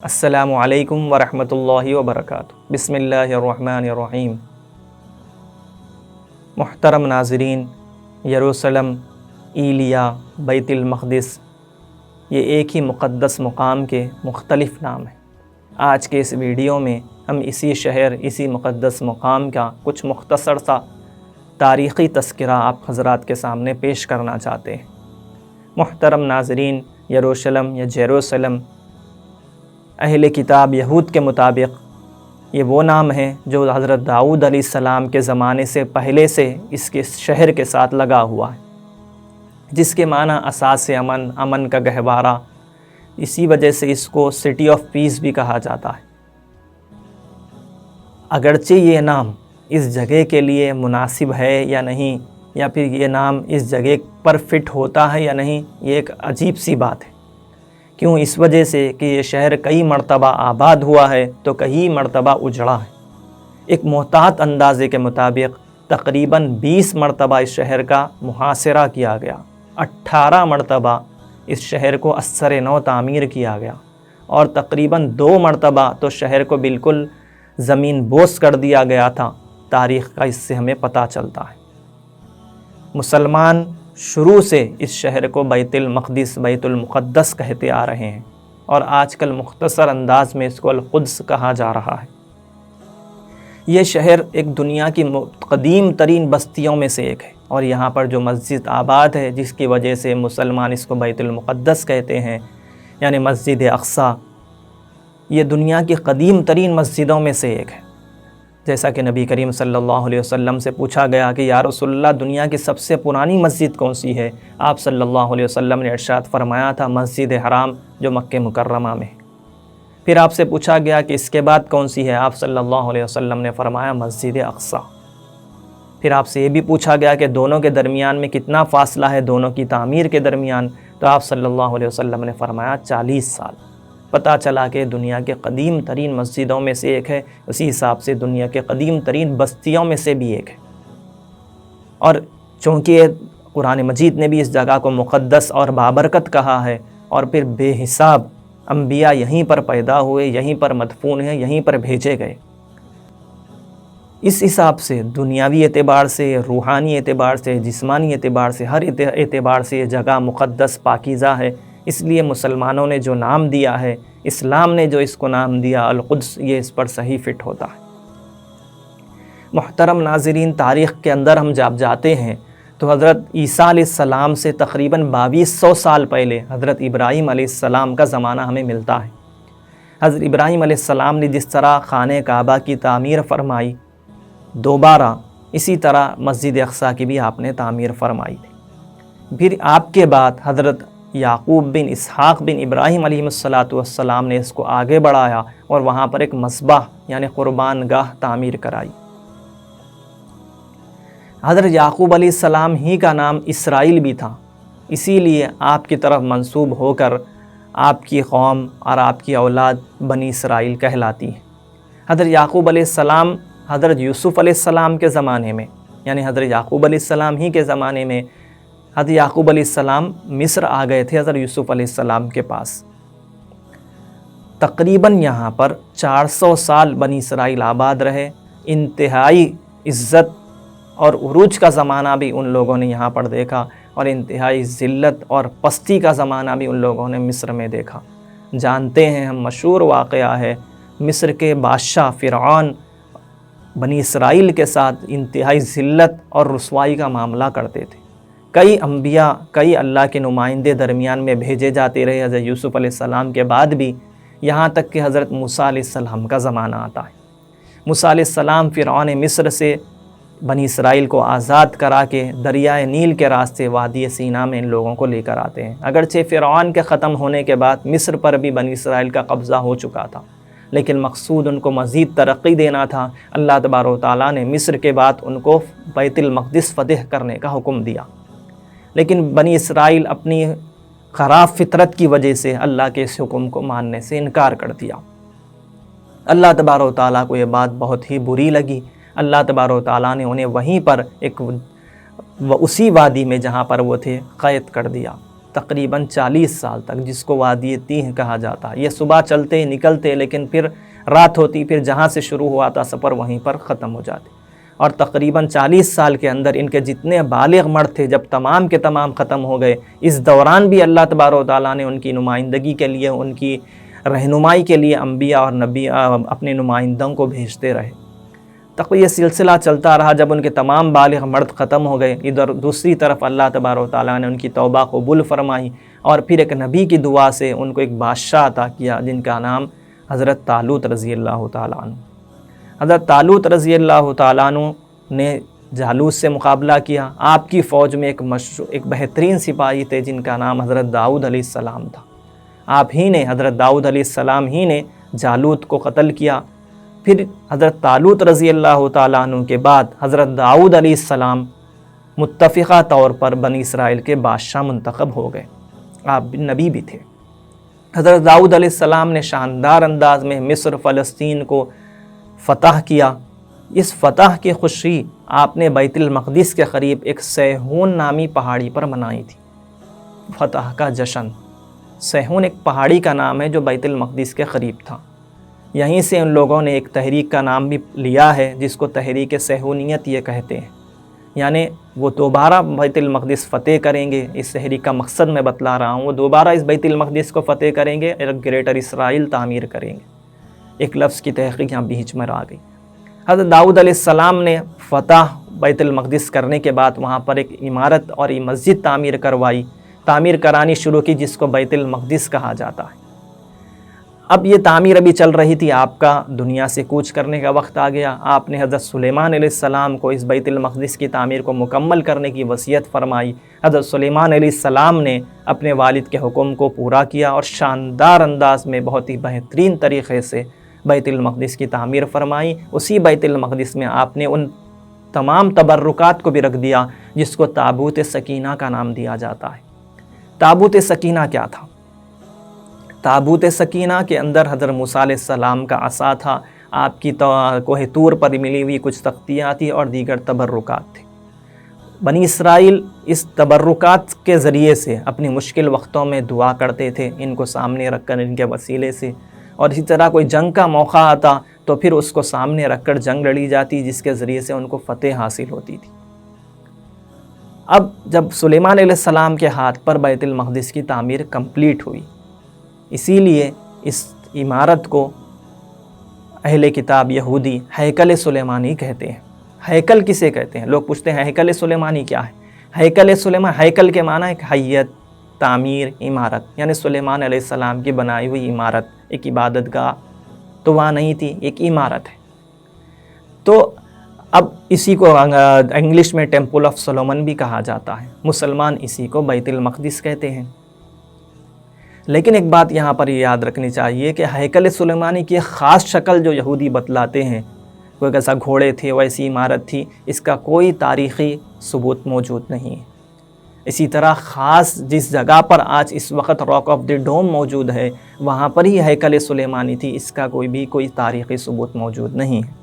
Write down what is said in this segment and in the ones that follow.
السلام علیکم ورحمۃ اللہ وبرکاتہ۔ بسم اللہ الرحمن الرحیم۔ محترم ناظرین، یروشلم، ایلیا، بیت المقدس، یہ ایک ہی مقدس مقام کے مختلف نام ہیں۔ آج کے اس ویڈیو میں ہم اسی شہر، اسی مقدس مقام کا کچھ مختصر سا تاریخی تذکرہ آپ حضرات کے سامنے پیش کرنا چاہتے ہیں۔ محترم ناظرین، یروشلم یا جیروسلم اہل کتاب یہود کے مطابق یہ وہ نام ہے جو حضرت داؤد علیہ السلام کے زمانے سے پہلے سے اس کے شہر کے ساتھ لگا ہوا ہے، جس کے معنی اساس امن، امن کا گہوارہ۔ اسی وجہ سے اس کو سٹی آف پیس بھی کہا جاتا ہے۔ اگرچہ یہ نام اس جگہ کے لیے مناسب ہے یا نہیں، یا پھر یہ نام اس جگہ پر فٹ ہوتا ہے یا نہیں، یہ ایک عجیب سی بات ہے۔ کیوں؟ اس وجہ سے کہ یہ شہر کئی مرتبہ آباد ہوا ہے تو کئی مرتبہ اجڑا ہے۔ ایک محتاط اندازے کے مطابق تقریباً 20 مرتبہ اس شہر کا محاصرہ کیا گیا، 18 مرتبہ اس شہر کو ازسر نو تعمیر کیا گیا، اور تقریباً 2 مرتبہ تو شہر کو بالکل زمین بوس کر دیا گیا تھا۔ تاریخ کا اس سے ہمیں پتہ چلتا ہے۔ مسلمان شروع سے اس شہر کو بیت المقدس، بیت المقدس کہتے آ رہے ہیں، اور آج کل مختصر انداز میں اس کو القدس کہا جا رہا ہے۔ یہ شہر ایک دنیا کی قدیم ترین بستیوں میں سے ایک ہے، اور یہاں پر جو مسجد آباد ہے، جس کی وجہ سے مسلمان اس کو بیت المقدس کہتے ہیں، یعنی مسجد اقصیٰ، یہ دنیا کی قدیم ترین مسجدوں میں سے ایک ہے۔ جیسا کہ نبی کریم صلی اللہ علیہ وسلم سے پوچھا گیا کہ یا رسول اللہ، دنیا کی سب سے پرانی مسجد کون سی ہے؟ آپ صلی اللہ علیہ وسلم نے ارشاد فرمایا تھا، مسجد حرام جو مکہ مکرمہ میں ہے۔ پھر آپ سے پوچھا گیا کہ اس کے بعد کون سی ہے؟ آپ صلی اللہ علیہ وسلم نے فرمایا مسجد اقصیٰ۔ پھر آپ سے یہ بھی پوچھا گیا کہ دونوں کے درمیان میں کتنا فاصلہ ہے، دونوں کی تعمیر کے درمیان؟ تو آپ صلی اللہ علیہ وسلم نے فرمایا 40 سال۔ پتہ چلا کہ دنیا کے قدیم ترین مسجدوں میں سے ایک ہے، اسی حساب سے دنیا کے قدیم ترین بستیوں میں سے بھی ایک ہے۔ اور چونکہ قرآن مجید نے بھی اس جگہ کو مقدس اور بابرکت کہا ہے، اور پھر بے حساب انبیاء یہیں پر پیدا ہوئے، یہیں پر مدفون ہیں، یہیں پر بھیجے گئے۔ اس حساب سے دنیاوی اعتبار سے، روحانی اعتبار سے، جسمانی اعتبار سے، ہر اعتبار سے یہ جگہ مقدس، پاکیزہ ہے۔ اس لیے مسلمانوں نے جو نام دیا ہے، اسلام نے جو اس کو نام دیا القدس، یہ اس پر صحیح فٹ ہوتا ہے۔ محترم ناظرین، تاریخ کے اندر ہم جب جاتے ہیں تو حضرت عیسیٰ علیہ السلام سے تقریباً 2200 سال پہلے حضرت ابراہیم علیہ السلام کا زمانہ ہمیں ملتا ہے۔ حضرت ابراہیم علیہ السلام نے جس طرح خانہ کعبہ کی تعمیر فرمائی دوبارہ، اسی طرح مسجد اقصیٰ کی بھی آپ نے تعمیر فرمائی تھی۔ پھر آپ کے بعد حضرت یعقوب بن اسحاق بن ابراہیم علیہ السلام نے اس کو آگے بڑھایا، اور وہاں پر ایک مذبح یعنی قربان گاہ تعمیر کرائی۔ حضرت یعقوب علیہ السلام ہی کا نام اسرائیل بھی تھا، اسی لیے آپ کی طرف منسوب ہو کر آپ کی قوم اور آپ کی اولاد بنی اسرائیل کہلاتی ہے۔ حضرت یعقوب علیہ السلام حضرت یوسف علیہ السلام کے زمانے میں، یعنی حضرت یعقوب علیہ السلام ہی کے زمانے میں، حضرت یعقوب علیہ السلام مصر آ گئے تھے حضرت یوسف علیہ السلام کے پاس۔ تقریباً یہاں پر 400 سال بنی اسرائیل آباد رہے۔ انتہائی عزت اور عروج کا زمانہ بھی ان لوگوں نے یہاں پر دیکھا، اور انتہائی ذلت اور پستی کا زمانہ بھی ان لوگوں نے مصر میں دیکھا۔ جانتے ہیں ہم، مشہور واقعہ ہے، مصر کے بادشاہ فرعون بنی اسرائیل کے ساتھ انتہائی ذلت اور رسوائی کا معاملہ کرتے تھے۔ کئی انبیاء، کئی اللہ کے نمائندے درمیان میں بھیجے جاتے رہے حضرت یوسف علیہ السلام کے بعد بھی، یہاں تک کہ حضرت موسیٰ علیہ السلام کا زمانہ آتا ہے۔ موسیٰ علیہ السلام فرعون مصر سے بنی اسرائیل کو آزاد کرا کے دریائے نیل کے راستے وادی سینا میں ان لوگوں کو لے کر آتے ہیں۔ اگرچہ فرعون کے ختم ہونے کے بعد مصر پر بھی بنی اسرائیل کا قبضہ ہو چکا تھا، لیکن مقصود ان کو مزید ترقی دینا تھا۔ اللہ تبارک و تعالیٰ نے مصر کے بعد ان کو بیت المقدس فتح کرنے کا حکم دیا، لیکن بنی اسرائیل اپنی خراب فطرت کی وجہ سے اللہ کے اس حکم کو ماننے سے انکار کر دیا۔ اللہ تبارک و تعالیٰ کو یہ بات بہت ہی بری لگی۔ اللہ تبارک و تعالیٰ نے انہیں وہیں پر اسی وادی میں جہاں پر وہ تھے قید کر دیا، تقریباً 40 سال تک، جس کو وادی تیہ کہا جاتا ہے۔ یہ صبح چلتے نکلتے، لیکن پھر رات ہوتی، پھر جہاں سے شروع ہوا تھا سفر وہیں پر ختم ہو جاتے، اور تقریباً 40 سال کے اندر ان کے جتنے بالغ مرد تھے جب تمام کے تمام ختم ہو گئے، اس دوران بھی اللہ تبارک و تعالیٰ نے ان کی نمائندگی کے لیے، ان کی رہنمائی کے لیے انبیاء اور نبی اپنے نمائندوں کو بھیجتے رہے۔ تک یہ سلسلہ چلتا رہا۔ جب ان کے تمام بالغ مرد ختم ہو گئے، ادھر دوسری طرف اللہ تبارک و تعالیٰ نے ان کی توبہ قبول فرمائی، اور پھر ایک نبی کی دعا سے ان کو ایک بادشاہ عطا کیا جن کا نام حضرت طالوت رضی اللہ تعالیٰ عنہ۔ حضرت طالوت رضی اللہ تعالیٰ عنہ نے جالوت سے مقابلہ کیا۔ آپ کی فوج میں ایک بہترین سپاہی تھے جن کا نام حضرت داؤد علیہ السلام تھا۔ آپ ہی نے، حضرت داؤد علیہ السلام ہی نے جالوت کو قتل کیا۔ پھر حضرت طالوت رضی اللہ تعالیٰ عنہ کے بعد حضرت داؤد علیہ السلام متفقہ طور پر بنی اسرائیل کے بادشاہ منتخب ہو گئے۔ آپ نبی بھی تھے۔ حضرت داؤد علیہ السلام نے شاندار انداز میں مصر، فلسطین کو فتح کیا۔ اس فتح کی خوشی آپ نے بیت المقدس کے قریب ایک سیہون نامی پہاڑی پر منائی تھی۔ فتح کا جشن، سیہون ایک پہاڑی کا نام ہے جو بیت المقدس کے قریب تھا۔ یہیں سے ان لوگوں نے ایک تحریک کا نام بھی لیا ہے جس کو تحریک سیہونیت یہ کہتے ہیں، یعنی وہ دوبارہ بیت المقدس فتح کریں گے۔ اس تحریک کا مقصد میں بتلا رہا ہوں، وہ دوبارہ اس بیت المقدس کو فتح کریں گے، ایک گریٹر اسرائیل تعمیر کریں گے۔ ایک لفظ کی تحقیق یہاں بیچ میں آ گئی۔ حضرت داؤد علیہ السلام نے فتح بیت المقدس کرنے کے بعد وہاں پر ایک عمارت اور ایک مسجد تعمیر کرانی شروع کی، جس کو بیت المقدس کہا جاتا ہے۔ اب یہ تعمیر ابھی چل رہی تھی، آپ کا دنیا سے کوچ کرنے کا وقت آ گیا۔ آپ نے حضرت سلیمان علیہ السلام کو اس بیت المقدس کی تعمیر کو مکمل کرنے کی وصیت فرمائی۔ حضرت سلیمان علیہ السلام نے اپنے والد کے حکم کو پورا کیا اور شاندار انداز میں بہت ہی بہترین طریقے سے بیت المقدس کی تعمیر فرمائی۔ اسی بیت المقدس میں آپ نے ان تمام تبرکات کو بھی رکھ دیا جس کو تابوت سکینہ کا نام دیا جاتا ہے۔ تابوت سکینہ کیا تھا؟ تابوت سکینہ کے اندر حضرت موسیٰ علیہ السلام کا عصا تھا، آپ کی کوہ طور پر ملی ہوئی کچھ تختیاں تھیں اور دیگر تبرکات تھے۔ بنی اسرائیل اس تبرکات کے ذریعے سے اپنی مشکل وقتوں میں دعا کرتے تھے، ان کو سامنے رکھ کر، ان کے وسیلے سے، اور اسی طرح کوئی جنگ کا موقع آتا تو پھر اس کو سامنے رکھ کر جنگ لڑی جاتی، جس کے ذریعے سے ان کو فتح حاصل ہوتی تھی۔ اب جب سلیمان علیہ السلام کے ہاتھ پر بیت المقدس کی تعمیر کمپلیٹ ہوئی، اسی لیے اس عمارت کو اہل کتاب یہودی ہیکل سلیمانی کہتے ہیں۔ ہیکل کسے کہتے ہیں؟ لوگ پوچھتے ہیں ہیکل سلیمانی کیا ہے؟ ہیکل سلیمان، ہیکل کے معنی ایک حیت، تعمیر، عمارت، یعنی سلیمان علیہ السلام کی بنائی ہوئی عمارت، ایک عبادت گاہ تو وہاں نہیں تھی، ایک عمارت ہے۔ تو اب اسی کو انگلش میں ٹیمپل آف سولومن بھی کہا جاتا ہے، مسلمان اسی کو بیت المقدس کہتے ہیں۔ لیکن ایک بات یہاں پر یاد رکھنی چاہیے کہ ہیکل سلیمانی کی خاص شکل جو یہودی بتلاتے ہیں، کوئی کیسا گھوڑے تھے، ویسی عمارت تھی، اس کا کوئی تاریخی ثبوت موجود نہیں ہے۔ اسی طرح خاص جس جگہ پر آج اس وقت راک آف دی ڈوم موجود ہے، وہاں پر ہی ہیکل سلیمانی تھی، اس کا کوئی تاریخی ثبوت موجود نہیں ہے۔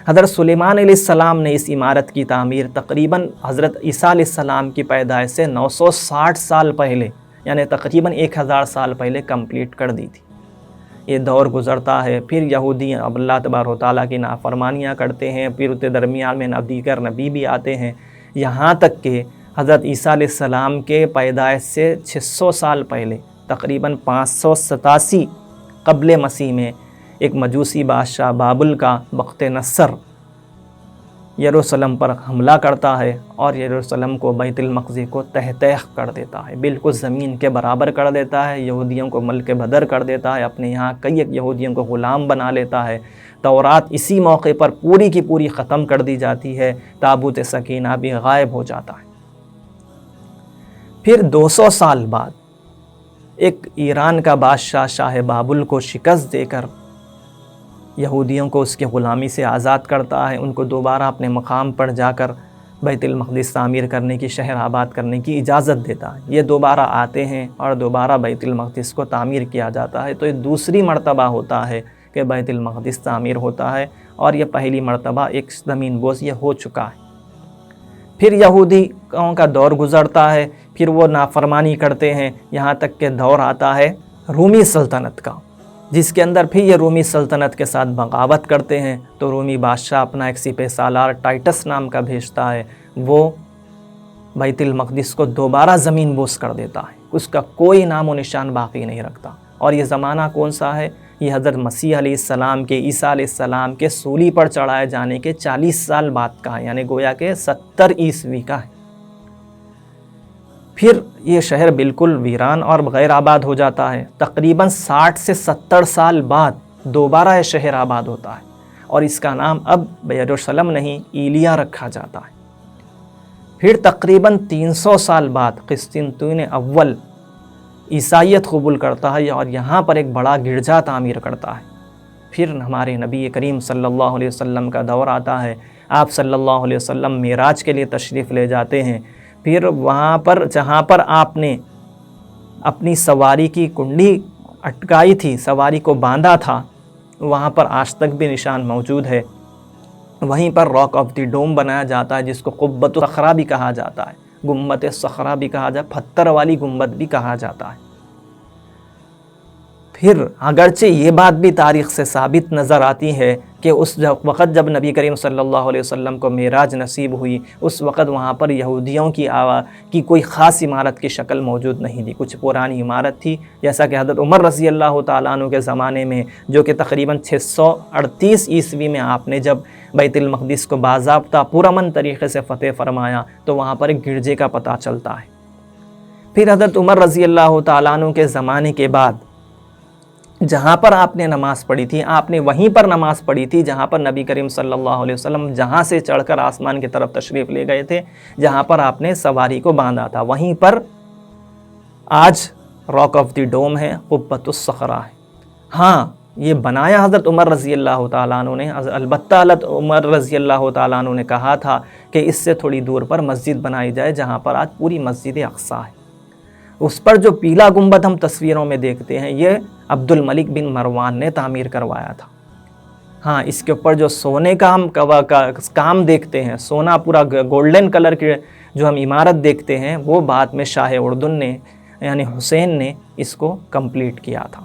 حضرت سلیمان علیہ السلام نے اس عمارت کی تعمیر تقریباً حضرت عیسیٰ علیہ السلام کی پیدائش سے 960 سال پہلے، یعنی تقریباً 1000 سال پہلے کمپلیٹ کر دی تھی۔ یہ دور گزرتا ہے، پھر یہودی اب اللہ تبارک و تعالیٰ کی نافرمانیاں کرتے ہیں، پھر اس درمیان میں دیگر نبی بھی آتے ہیں، یہاں تک کہ حضرت عیسیٰ علیہ السلام کے پیدائش سے 600 سال پہلے، تقریباً 587 قبل مسیح میں، ایک مجوسی بادشاہ بابل کا بخت نصر یروشلم پر حملہ کرتا ہے اور یروشلم کو، بیت المقدس کو تہہ کر دیتا ہے، بالکل زمین کے برابر کر دیتا ہے، یہودیوں کو ملک بدر کر دیتا ہے، اپنے یہاں کئی یہودیوں کو غلام بنا لیتا ہے۔ تورات اسی موقع پر پوری کی پوری ختم کر دی جاتی ہے، تابوت سکینہ بھی غائب ہو جاتا ہے۔ پھر 200 سال بعد ایک ایران کا بادشاہ شاہ بابل کو شکست دے کر یہودیوں کو اس کی غلامی سے آزاد کرتا ہے، ان کو دوبارہ اپنے مقام پر جا کر بیت المقدس تعمیر کرنے کی، شہر آباد کرنے کی اجازت دیتا ہے۔ یہ دوبارہ آتے ہیں اور دوبارہ بیت المقدس کو تعمیر کیا جاتا ہے۔ تو یہ دوسری مرتبہ ہوتا ہے کہ بیت المقدس تعمیر ہوتا ہے، اور یہ پہلی مرتبہ ایک زمین بوس یہ ہو چکا ہے۔ پھر یہودیوں کا دور گزرتا ہے، پھر وہ نافرمانی کرتے ہیں، یہاں تک کہ دور آتا ہے رومی سلطنت کا، جس کے اندر پھر یہ رومی سلطنت کے ساتھ بغاوت کرتے ہیں۔ تو رومی بادشاہ اپنا ایک سپہ سالار ٹائٹس نام کا بھیجتا ہے، وہ بیت المقدس کو دوبارہ زمین بوس کر دیتا ہے، اس کا کوئی نام و نشان باقی نہیں رکھتا۔ اور یہ زمانہ کون سا ہے؟ یہ حضرت مسیح علیہ السلام کے، عیسیٰ علیہ السلام کے سولی پر چڑھائے جانے کے 40 سال بعد کا ہے، یعنی گویا کہ 70 عیسوی کا ہے۔ پھر یہ شہر بالکل ویران اور غیر آباد ہو جاتا ہے۔ تقریباً 60 سے 70 سال بعد دوبارہ یہ شہر آباد ہوتا ہے، اور اس کا نام اب یروشلم نہیں، ایلیا رکھا جاتا ہے۔ پھر تقریباً 300 سال بعد قسطنطین اول عیسائیت قبول کرتا ہے اور یہاں پر ایک بڑا گرجا تعمیر کرتا ہے۔ پھر ہمارے نبی کریم صلی اللہ علیہ وسلم کا دور آتا ہے، آپ صلی اللہ علیہ وسلم معراج کے لیے تشریف لے جاتے ہیں۔ پھر وہاں پر جہاں پر آپ نے اپنی سواری کی کنڈی اٹکائی تھی، سواری کو باندھا تھا، وہاں پر آج تک بھی نشان موجود ہے۔ وہیں پر راک آف دی ڈوم بنایا جاتا ہے، جس کو قبۃ الصخرہ بھی کہا جاتا ہے، گنبد صخرہ بھی کہا جاتا ہے، پتھر والی گنبد بھی کہا جاتا ہے۔ پھر اگرچہ یہ بات بھی تاریخ سے ثابت نظر آتی ہے کہ اس وقت جب نبی کریم صلی اللہ علیہ وسلم کو معراج نصیب ہوئی، اس وقت وہاں پر یہودیوں کی کوئی خاص عمارت کی شکل موجود نہیں تھی، کچھ پرانی عمارت تھی، جیسا کہ حضرت عمر رضی اللہ تعالیٰ عنہ کے زمانے میں، جو کہ تقریباً 638 عیسوی میں آپ نے جب بیت المقدس کو باضابطہ پرامن طریقے سے فتح فرمایا، تو وہاں پر ایک گرجے کا پتہ چلتا ہے۔ پھر حضرت عمر رضی اللہ تعالیٰ عنہ کے زمانے کے بعد جہاں پر آپ نے نماز پڑھی تھی، آپ نے وہیں پر نماز پڑھی تھی جہاں پر نبی کریم صلی اللہ علیہ وسلم جہاں سے چڑھ کر آسمان کی طرف تشریف لے گئے تھے، جہاں پر آپ نے سواری کو باندھا تھا، وہیں پر آج راک آف دی ڈوم ہے، قبۃ الصخرہ ہے۔ ہاں، یہ بنایا حضرت عمر رضی اللہ تعالیٰ عنہ نے، البتہ حضرت عمر رضی اللہ تعالیٰ عنہ نے کہا تھا کہ اس سے تھوڑی دور پر مسجد بنائی جائے، جہاں پر آج پوری مسجد اقصیٰ ہے۔ اس پر جو پیلا گنبد ہم تصویروں میں دیکھتے ہیں، یہ عبد الملک بن مروان نے تعمیر کروایا تھا۔ ہاں، اس کے اوپر جو سونے کا ہم کام دیکھتے ہیں، سونا پورا گولڈن کلر کے جو ہم عمارت دیکھتے ہیں، وہ بعد میں شاہ اردن نے یعنی حسین نے اس کو کمپلیٹ کیا تھا۔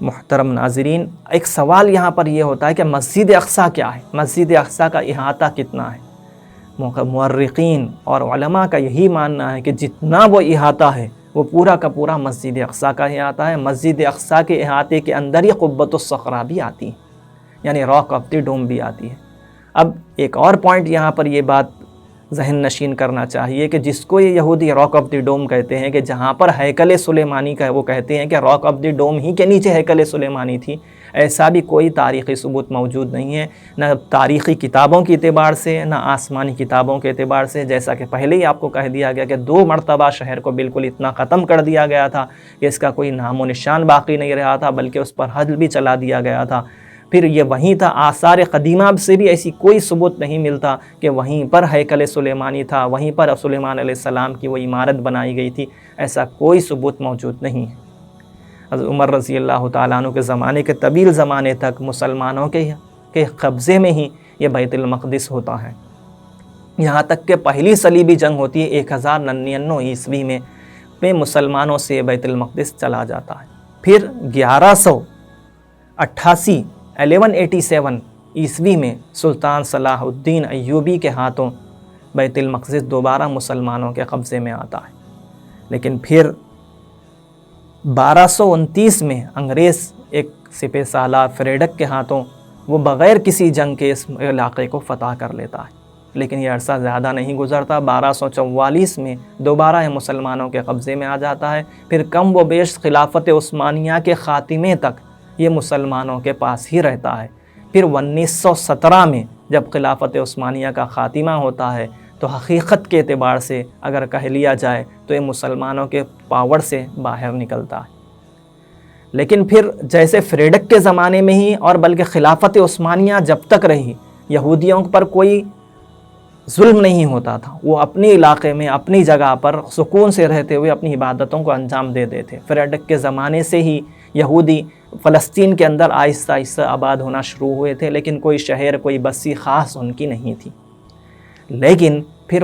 محترم ناظرین، ایک سوال یہاں پر یہ ہوتا ہے کہ مسجد اقصیٰ کیا ہے؟ مسجد اقصیٰ کا احاطہ کتنا ہے؟ مورخین اور علماء کا یہی ماننا ہے کہ جتنا وہ احاطہ ہے وہ پورا کا پورا مسجد اقصیٰ کا احاطہ ہے۔ مسجد اقصیٰ کے احاطے کے اندر ہی قبۃ الصخرہ بھی آتی ہے، یعنی راک آف دی ڈوم بھی آتی ہے۔ اب ایک اور پوائنٹ یہاں پر یہ بات ذہن نشین کرنا چاہیے کہ جس کو یہ یہودی راک آف دی ڈوم کہتے ہیں، کہ جہاں پر ہیکل سلیمانی کا ہے، وہ کہتے ہیں کہ راک آف دی ڈوم ہی کے نیچے ہیکل سلیمانی تھی۔ ایسا بھی کوئی تاریخی ثبوت موجود نہیں ہے، نہ تاریخی کتابوں کے اعتبار سے، نہ آسمانی کتابوں کے اعتبار سے۔ جیسا کہ پہلے ہی آپ کو کہہ دیا گیا کہ 2 مرتبہ شہر کو بالکل اتنا ختم کر دیا گیا تھا کہ اس کا کوئی نام و نشان باقی نہیں رہا تھا، بلکہ اس پر حد بھی چلا دیا گیا تھا۔ پھر یہ وہیں تھا، آثار قدیمہ سے بھی ایسی کوئی ثبوت نہیں ملتا کہ وہیں پر ہیکل سلیمانی تھا، وہیں پر سلیمان علیہ السلام کی وہ عمارت بنائی گئی تھی، ایسا کوئی ثبوت موجود نہیں ہے۔ حضرت عمر رضی اللہ تعالیٰ عنہ کے زمانے کے طویل زمانے تک مسلمانوں کے قبضے میں ہی یہ بیت المقدس ہوتا ہے، یہاں تک کہ پہلی صلیبی جنگ ہوتی ہے 1099 عیسوی میں مسلمانوں سے بیت المقدس چلا جاتا ہے۔ پھر 1187 عیسوی میں سلطان صلاح الدین ایوبی کے ہاتھوں بیت المقدس دوبارہ مسلمانوں کے قبضے میں آتا ہے، لیکن پھر 1229 میں انگریز ایک سپہ سالار فریڈک کے ہاتھوں وہ بغیر کسی جنگ کے اس علاقے کو فتح کر لیتا ہے، لیکن یہ عرصہ زیادہ نہیں گزرتا، 1244 میں دوبارہ یہ مسلمانوں کے قبضے میں آ جاتا ہے۔ پھر کم و بیش خلافت عثمانیہ کے خاتمے تک یہ مسلمانوں کے پاس ہی رہتا ہے۔ پھر 1917 میں جب خلافت عثمانیہ کا خاتمہ ہوتا ہے تو حقیقت کے اعتبار سے اگر کہہ لیا جائے تو یہ مسلمانوں کے پاور سے باہر نکلتا ہے۔ لیکن پھر جیسے فریڈک کے زمانے میں ہی، اور بلکہ خلافت عثمانیہ جب تک رہی، یہودیوں پر کوئی ظلم نہیں ہوتا تھا، وہ اپنے علاقے میں اپنی جگہ پر سکون سے رہتے ہوئے اپنی عبادتوں کو انجام دے دیتے۔ فریڈک کے زمانے سے ہی یہودی فلسطین کے اندر آہستہ آہستہ آباد ہونا شروع ہوئے تھے، لیکن کوئی شہر، کوئی بستی خاص ان کی نہیں تھی۔ لیکن پھر